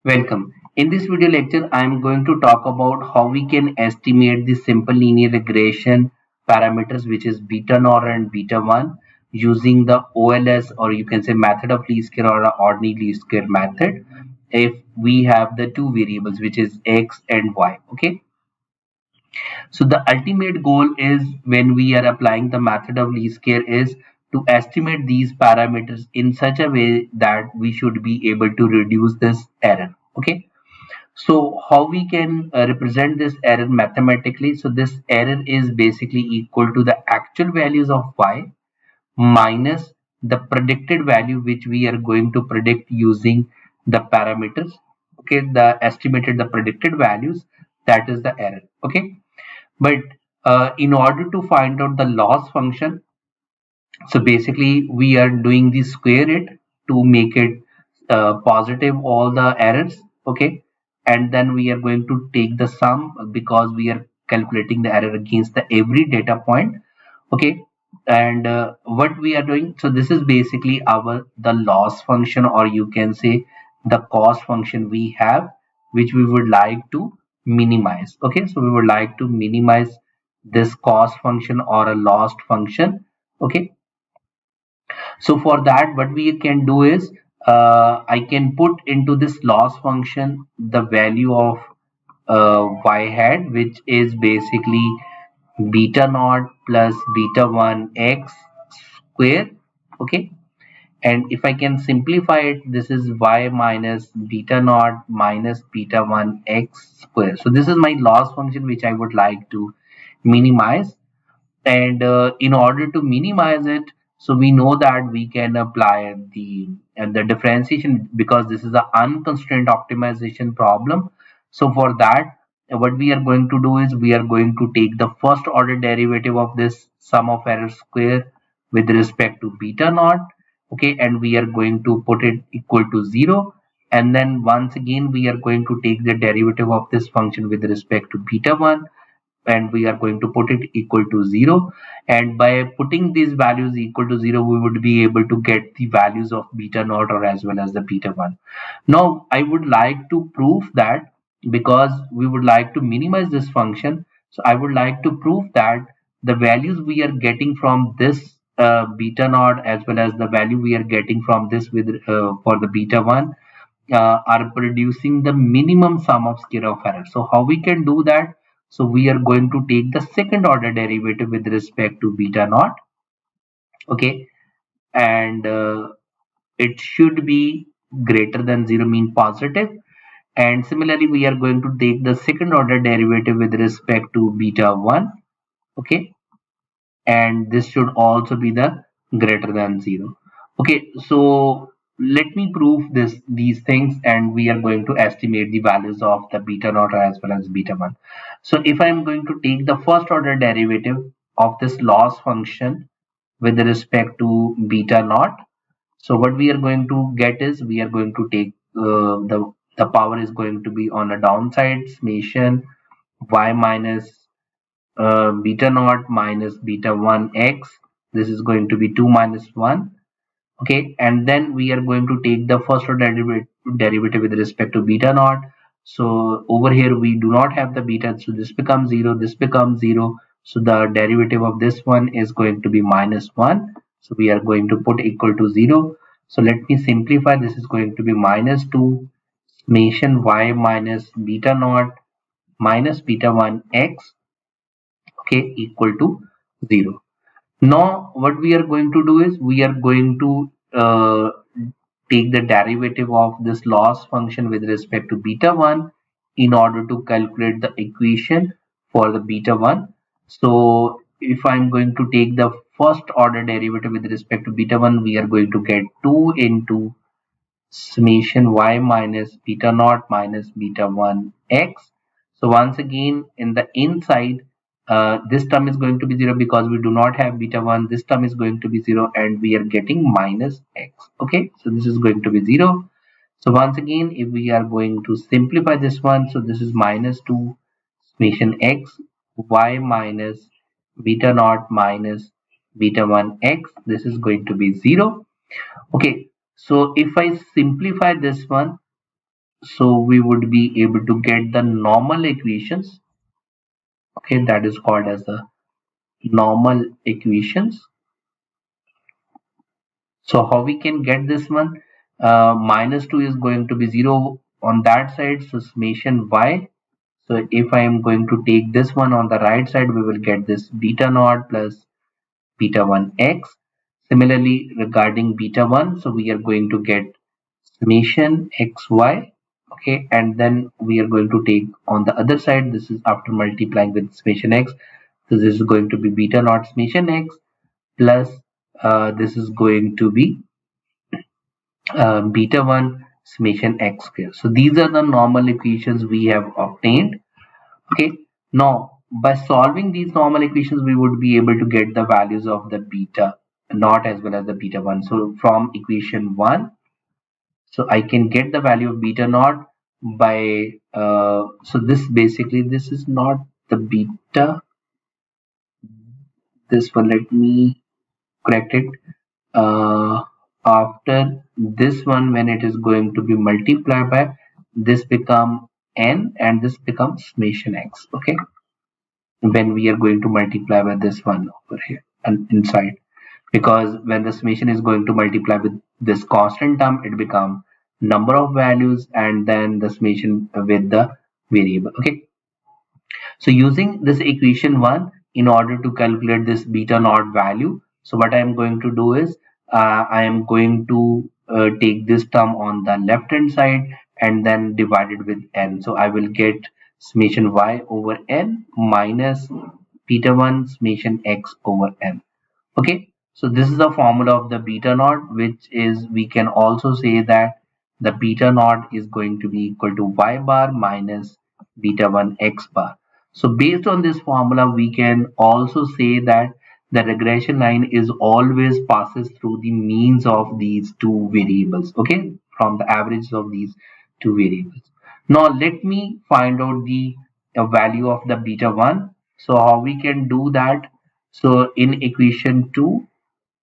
Welcome. In this video lecture, I am going to talk about how we can estimate the simple linear regression parameters, which is beta naught and beta 1, using the OLS, or you can say method of least square, or a ordinary least square method, if we have the two variables, which is x and y. Okay. So the ultimate goal is, when we are applying the method of least square, is to estimate these parameters in such a way that we should be able to reduce this error. Okay. So how we can represent this error mathematically? So this error is basically equal to the actual values of y minus the predicted value which we are going to predict using the parameters. Okay, the estimated, the predicted values, that is the error. Okay, but in order to find out the loss function, so basically we are doing the square it to make it positive all the errors. Okay, and then we are going to take the sum, because we are calculating the error against the every data point. Okay, and what we are doing, so this is basically our the loss function, or you can say the cost function we have, which we would like to minimize. Okay, so we would like to minimize this cost function or a loss function. Okay, so for that, what we can do is, I can put into this loss function the value of y hat, which is basically beta naught plus beta 1 x square. Okay, and if I can simplify it, this is y minus beta naught minus beta 1 x square. So this is my loss function which I would like to minimize. And in order to minimize it, so we know that we can apply the differentiation, because this is an unconstrained optimization problem. So for that, what we are going to do is, we are going to take the first order derivative of this sum of error square with respect to beta naught. Okay, and we are going to put it equal to 0, and then once again we are going to take the derivative of this function with respect to beta 1, and we are going to put it equal to 0, and by putting these values equal to 0, we would be able to get the values of beta naught, or as well as the beta 1. Now I would like to prove that, because we would like to minimize this function, so I would like to prove that the values we are getting from this beta naught, as well as the value we are getting from this with for the beta 1, are producing the minimum sum of square of error. So how we can do that? So we are going to take the second order derivative with respect to beta naught. Okay, and it should be greater than 0, mean positive. And similarly, we are going to take the second order derivative with respect to beta 1. Okay, and this should also be the greater than 0. Okay, so let me prove these things, and we are going to estimate the values of the beta naught as well as beta 1. So if I am going to take the first order derivative of this loss function with respect to beta naught, so what we are going to get is, we are going to take the power is going to be on a downside summation y minus beta naught minus beta 1 x. This is going to be 2 minus 1. Okay, and then we are going to take the first order derivative with respect to beta naught. So over here we do not have the beta, so this becomes 0, this becomes 0. So the derivative of this one is going to be minus 1. So we are going to put equal to 0. So let me simplify. This is going to be minus 2 summation y minus beta naught minus beta 1 x, okay, equal to 0. Now what we are going to do is, we are going to take the derivative of this loss function with respect to beta 1 in order to calculate the equation for the beta 1. So if I'm going to take the first order derivative with respect to beta 1, we are going to get 2 into summation y minus beta naught minus beta 1 x. So once again, in the inside, this term is going to be 0, because we do not have beta 1. This term is going to be 0, and we are getting minus x. Okay, so this is going to be 0. So once again, if we are going to simplify this one, so this is minus 2 summation x y minus beta naught minus beta 1 x. This is going to be 0. Okay, so if I simplify this one, So we would be able to get the normal equations. Okay, that is called as the normal equations. So how we can get this one? Minus 2 is going to be 0 on that side, so summation y. So if I am going to take this one on the right side, we will get this beta naught plus beta 1 x. Similarly, regarding beta 1, so we are going to get summation xy. Okay, and then we are going to take on the other side, this is after multiplying with summation x. So this is going to be beta naught summation x plus this is going to be beta 1 summation x square. So these are the normal equations we have obtained. Okay, now by solving these normal equations, we would be able to get the values of the beta naught as well as the beta 1. So from equation 1, so I can get the value of beta naught by, so this basically, this is not the beta, this one, let me correct it. After this one, when it is going to be multiplied by, this become n and this becomes summation x. Okay, when we are going to multiply by this one over here and inside, because when the summation is going to multiply with this constant term, it becomes number of values and then the summation with the variable. Okay, so using this equation 1 in order to calculate this beta naught value, so what I am going to do is I am going to take this term on the left hand side and then divide it with n. So I will get summation y over n minus beta 1 summation x over n. Okay, so this is the formula of the beta naught, which is, we can also say that the beta naught is going to be equal to y bar minus beta 1 x bar. So based on this formula, we can also say that the regression line is always passes through the means of these two variables. Okay, from the averages of these two variables. Now let me find out the value of the beta 1. So how we can do that? So in equation 2,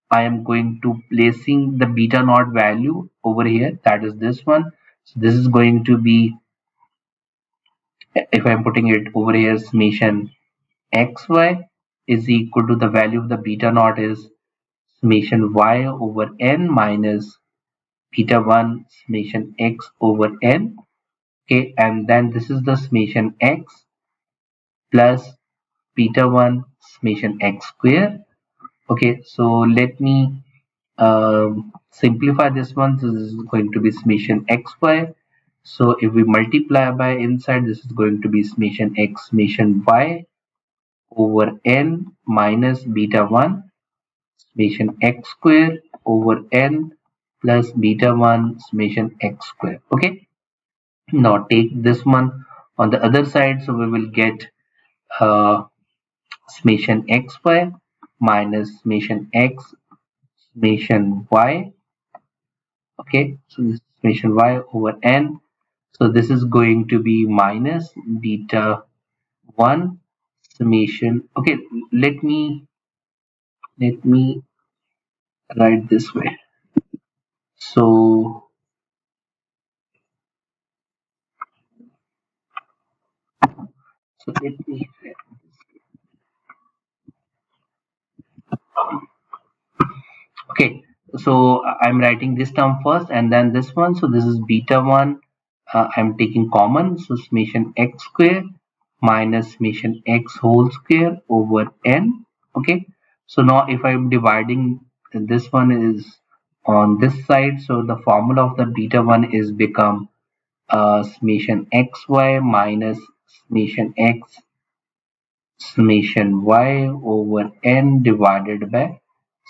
I am going to placing the beta naught value over here. That is this one. So this is going to be, if I'm putting it over here, summation xy is equal to the value of the beta naught is summation y over n minus beta 1 summation x over n. Okay, and then this is the summation x plus beta 1 summation x square. Okay, so let me simplify this one. So this is going to be summation xy. So if we multiply by inside, this is going to be summation x summation y over n minus beta 1 summation x square over n plus beta 1 summation x square. Okay, now take this one on the other side. So we will get uh, summation xy minus summation x summation y. Okay, so this is summation y over n. So this is going to be minus beta 1 summation. Okay, let me write this way. So let me, okay, so I'm writing this term first and then this one. So this is beta 1. I'm taking common. So summation x square minus summation x whole square over n. Okay. So now if I'm dividing, this one is on this side. So the formula of the beta 1 is become summation xy minus summation x summation y over n divided by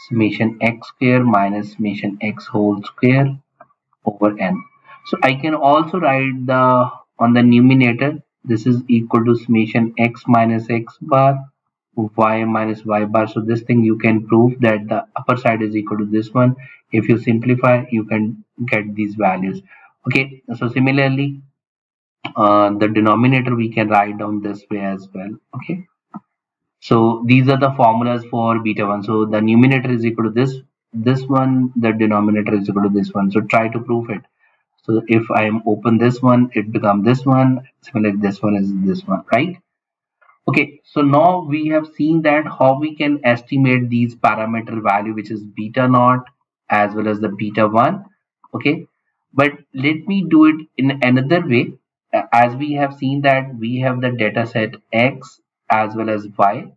summation x square minus summation x whole square over n. So I can also write the on the numerator, this is equal to summation x minus x bar y minus y bar. So this thing you can prove that the upper side is equal to this one. If you simplify, you can get these values. Okay, so similarly the denominator we can write down this way as well. Okay, so these are the formulas for beta 1. So the numerator is equal to this one, the denominator is equal to this one. So try to prove it. So if I am open this one, it become this one. Similarly, this one is this one, right? Okay, so now we have seen that how we can estimate these parameter value, which is beta naught as well as the beta 1. Okay, but let me do it in another way. As we have seen that we have the data set x as well as y.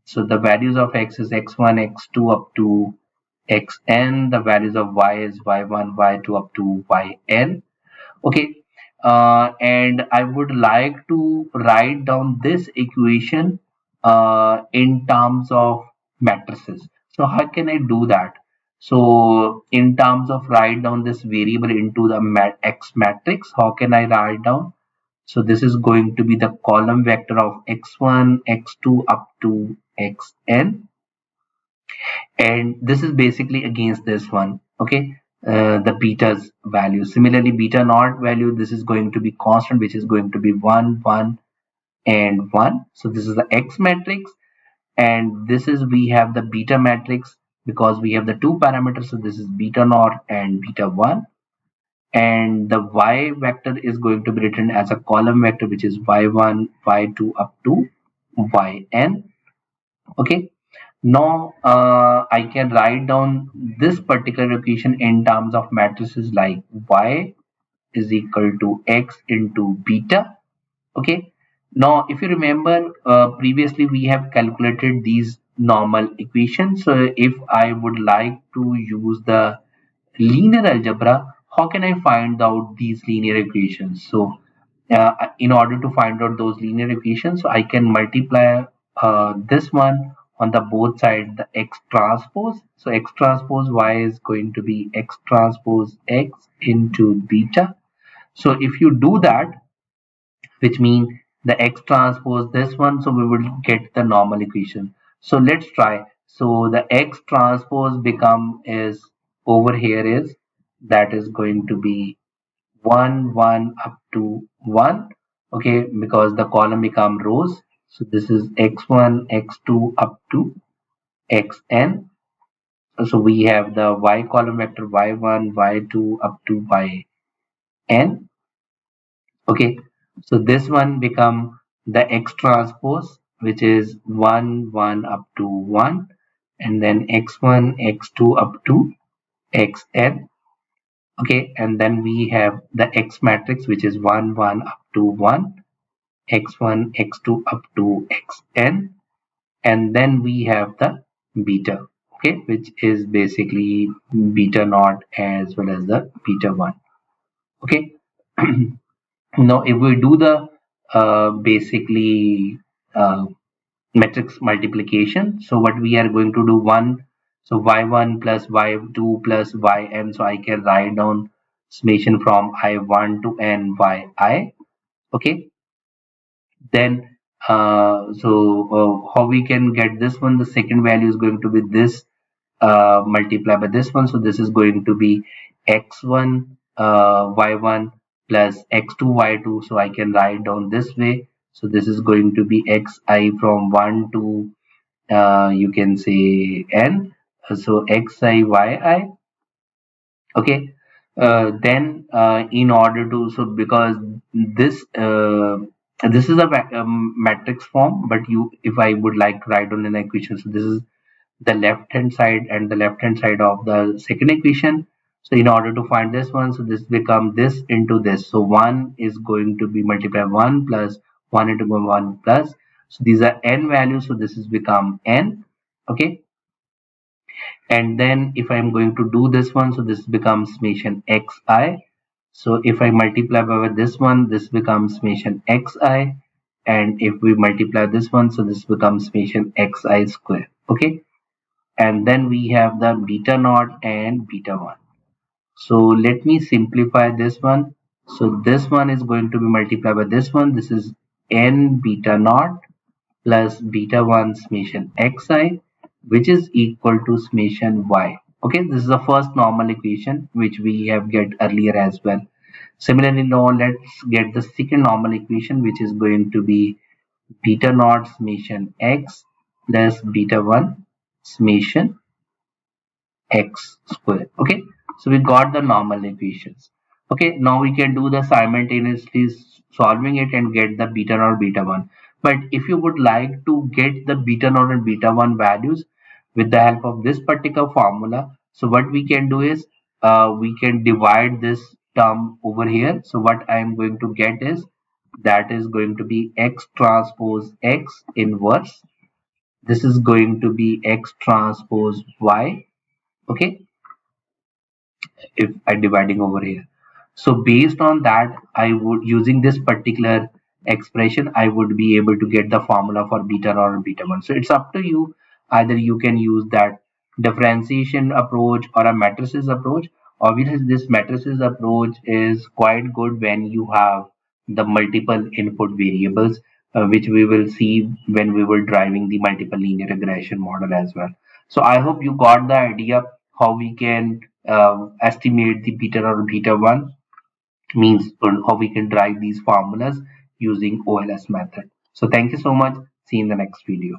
So the values of x is x1, x2 up to xn. The values of y is y1, y2 up to yn. Okay, and I would like to write down this equation in terms of matrices. So how can I do that? So in terms of write down this variable into the x matrix, how can I write down? So this is going to be the column vector of x1, x2 up to xn, and this is basically against this one. Okay, the beta's value. Similarly, beta naught value, this is going to be constant, which is going to be 1, 1 and 1. So this is the x matrix, and this is we have the beta matrix because we have the two parameters. So this is beta naught and beta 1, and the y vector is going to be written as a column vector, which is y1, y2 up to yn. Okay, now I can write down this particular equation in terms of matrices like y is equal to x into beta. Okay, now if you remember, previously we have calculated these normal equations. So if I would like to use the linear algebra, how can I find out these linear equations? So in order to find out those linear equations, so I can multiply this one on the both sides, the x transpose. So x transpose y is going to be x transpose x into beta. So if you do that, which means the x transpose this one, so we will get the normal equation. So let's try. So the x transpose become is over here is, that is going to be 1, 1 up to 1. Okay, because the column become rows. So this is x1, x2 up to xn. So we have the y column vector y1, y2 up to yn. Okay, so this one become the x transpose, which is 1, 1 up to 1, and then x1, x2 up to xn. Okay, and then we have the x matrix, which is 1, 1 up to 1, x1, x2 up to xn, and then we have the beta, okay, which is basically beta naught as well as the beta 1. Okay, now if we do the basically matrix multiplication, so what we are going to do, 1, so y1 plus y2 plus yn, so I can write down summation from I1 to n yi. Okay, then how we can get this one, the second value is going to be this multiplied by this one, so this is going to be x1 y1 plus x2 y2, so I can write down this way. So this is going to be xi from 1 to you can say n, so xi yi. Okay, then in order to, so because this is a matrix form, but you, if I would like to write down an equation, so this is the left hand side and the left hand side of the second equation. So in order to find this one, so this become this into this, so 1 is going to be multiplied 1 plus 1 into 1 plus, so these are n values, so this is become n. Okay, and then if I'm going to do this one, so this becomes summation xi. So if I multiply by this one, this becomes summation xi, and if we multiply this one, so this becomes summation xi square. Okay, and then we have the beta naught and beta 1. So let me simplify this one. So this one is going to be multiplied by this one, this is n beta naught plus beta 1 summation xi, which is equal to summation y. Okay, this is the first normal equation which we have get earlier as well. Similarly, now let's get the second normal equation, which is going to be beta naught summation x plus beta 1 summation x square. Okay, so we got the normal equations. Okay, now we can do the simultaneously solving it and get the beta naught beta 1. But if you would like to get the beta naught and beta 1 values with the help of this particular formula, so what we can do is we can divide this term over here. So what I am going to get is that is going to be x transpose x inverse. This is going to be x transpose y. Okay, if I dividing over here. So based on that, I would using this particular expression, I would be able to get the formula for beta or beta 1. So it's up to you. Either you can use that differentiation approach or a matrices approach. Obviously, this matrices approach is quite good when you have the multiple input variables, which we will see when we were driving the multiple linear regression model as well. So I hope you got the idea how we can estimate the beta or beta 1 means how we can drive these formulas using OLS method. So thank you so much. See you in the next video.